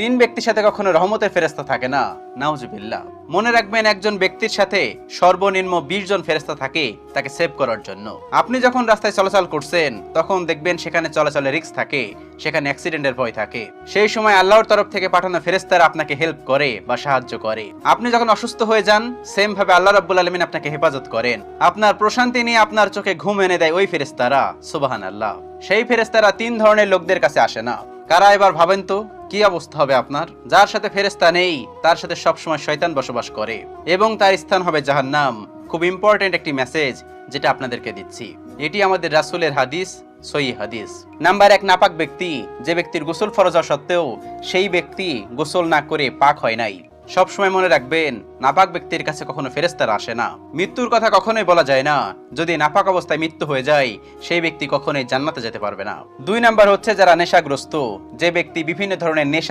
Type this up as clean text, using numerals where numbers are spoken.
তিন ব্যক্তির সাথে কখনো রহমতের ফেরেশতা থাকে না, নাউজুবিল্লাহ। মনে রাখবেন, একজন ব্যক্তির সাথে সর্বনিম্ন 20 জন ফেরেশতা থাকে তাকে সেভ করার জন্য। আপনি যখন রাস্তায় চলাচল করছেন তখন দেখবেন সেখানে চলাচলের রিস্ক থাকে, সেখানে অ্যাক্সিডেন্টের ভয় থাকে। সেই সময় আল্লাহর তরফ থেকে পাঠানো ফেরেশতারা আপনাকে হেল্প করে বা সাহায্য করে। আপনি যখন অসুস্থ হয়ে যান, সেম ভাবে আল্লাহ রাব্বুল আলামিন আপনাকে হেফাজত করেন। আপনার প্রশান্তি নিয়ে আপনার চোখে ঘুম এনে দেয় ওই ফেরেশতারা, সুবহানাল্লাহ। সেই ফেরেশতারা 3 ধরনের লোকদের কাছে আসে না। কারা এবার ভাবেন তো কি অবস্থা হবে আপনার? যার সাথে ফেরেশতা নেই তার সাথে সবসময় শয়তান বসবাস করে এবং তার স্থান হবে জাহান্নাম। খুব ইম্পর্টেন্ট একটি মেসেজ যেটা আপনাদেরকে দিচ্ছি, এটি আমাদের রাসূলের হাদিস, সহিহ হাদিস। নাম্বার 1, নাপাক ব্যক্তি। যে ব্যক্তির গোসল ফরজ হওয়া সত্ত্বেও সেই ব্যক্তি গোসল না করে পাক হয় নাই। সবসময় মনে রাখবেন, নাপাক ব্যক্তির কাছে কখনো ফেরেশতারা আসে না। মৃত্যুর কথা কখনোই বলা যায় না। যদি নাপাক অবস্থায় মৃত্যু হয়ে যায় সেই ব্যক্তি কখনোই জান্নাতে যেতে পারবে না। 2 নাম্বার হচ্ছে যারা নেশাগ্রস্ত। যে ব্যক্তি বিভিন্ন ধরনের নেশা